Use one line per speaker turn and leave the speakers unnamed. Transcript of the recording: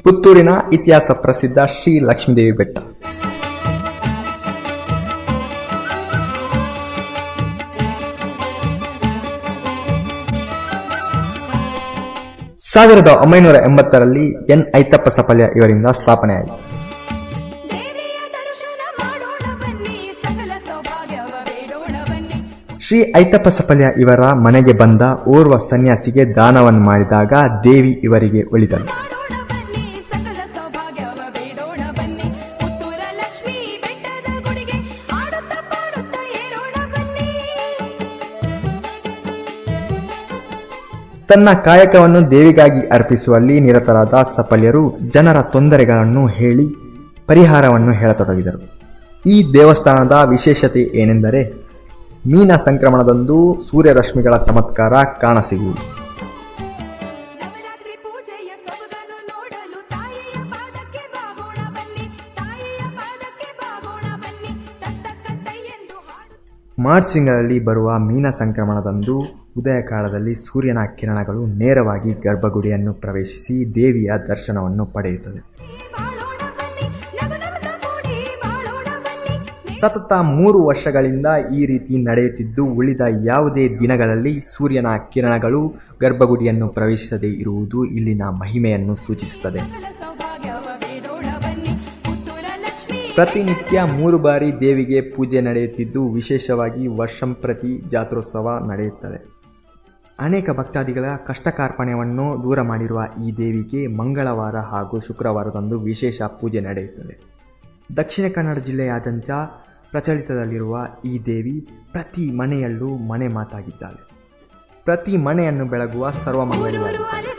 ಪುತ್ತೂರಿನ ಇತಿಹಾಸ ಪ್ರಸಿದ್ಧ ಶ್ರೀ ಲಕ್ಷ್ಮೀದೇವಿ ಬೆಟ್ಟ. ಸಾವಿರದ 1980ರಲ್ಲಿ ಎನ್ ಐತಪ್ಪ ಸಪಲ್ಯ ಇವರಿಂದ ಸ್ಥಾಪನೆಯಾಯಿತು. ಶ್ರೀ ಐತಪ್ಪ ಸಪಲ್ಯ ಇವರ ಮನೆಗೆ ಬಂದ ಓರ್ವ ಸನ್ಯಾಸಿಗೆ ದಾನವನ್ನು ಮಾಡಿದಾಗ ದೇವಿ ಇವರಿಗೆ ಒಲಿದಳು. ತನ್ನ ಕಾಯಕವನ್ನು ದೇವಿಗಾಗಿ ಅರ್ಪಿಸುವಲ್ಲಿ ನಿರತರಾದ ಸಪಲ್ಯರು ಜನರ ತೊಂದರೆಗಳನ್ನು ಹೇಳಿ ಪರಿಹಾರವನ್ನು ಹೇಳತೊಡಗಿದರು. ಈ ದೇವಸ್ಥಾನದ ವಿಶೇಷತೆ ಏನೆಂದರೆ ಮೀನ ಸಂಕ್ರಮಣದಂದು ಸೂರ್ಯರಶ್ಮಿಗಳ ಚಮತ್ಕಾರ ಕಾಣಸಿಗುವುದು. ಮಾರ್ಚ್ ತಿಂಗಳಲ್ಲಿ ಬರುವ ಮೀನ ಸಂಕ್ರಮಣದಂದು ಉದಯ ಕಾಲದಲ್ಲಿ ಸೂರ್ಯನ ಕಿರಣಗಳು ನೇರವಾಗಿ ಗರ್ಭಗುಡಿಯನ್ನು ಪ್ರವೇಶಿಸಿ ದೇವಿಯ ದರ್ಶನವನ್ನು ಪಡೆಯುತ್ತದೆ. ಸತತ 3 ವರ್ಷಗಳಿಂದ ಈ ರೀತಿ ನಡೆಯುತ್ತಿದ್ದು, ಉಳಿದ ಯಾವುದೇ ದಿನಗಳಲ್ಲಿ ಸೂರ್ಯನ ಕಿರಣಗಳು ಗರ್ಭಗುಡಿಯನ್ನು ಪ್ರವೇಶಿಸದೇ ಇರುವುದು ಇಲ್ಲಿನ ಮಹಿಮೆಯನ್ನು ಸೂಚಿಸುತ್ತದೆ. ಪ್ರತಿನಿತ್ಯ 3 ಬಾರಿ ದೇವಿಗೆ ಪೂಜೆ ನಡೆಯುತ್ತಿದ್ದು, ವಿಶೇಷವಾಗಿ ವರ್ಷಂಪ್ರತಿ ಜಾತ್ರೋತ್ಸವ ನಡೆಯುತ್ತದೆ. ಅನೇಕ ಭಕ್ತಾದಿಗಳ ಕಷ್ಟ ಕಾರ್ಪಣ್ಯವನ್ನು ದೂರ ಮಾಡಿರುವ ಈ ದೇವಿಗೆ ಮಂಗಳವಾರ ಹಾಗೂ ಶುಕ್ರವಾರದಂದು ವಿಶೇಷ ಪೂಜೆ ನಡೆಯುತ್ತದೆ. ದಕ್ಷಿಣ ಕನ್ನಡ ಜಿಲ್ಲೆಯಾದ್ಯಂತ ಪ್ರಚಲಿತದಲ್ಲಿರುವ ಈ ದೇವಿ ಪ್ರತಿ ಮನೆಯಲ್ಲೂ ಮನೆ ಮಾತಾಗಿದ್ದಾಳೆ. ಪ್ರತಿ ಮನೆಯನ್ನು ಬೆಳಗುವ ಸರ್ವಮಂಗಳಿಯಾಗಿದ್ದಾಳೆ.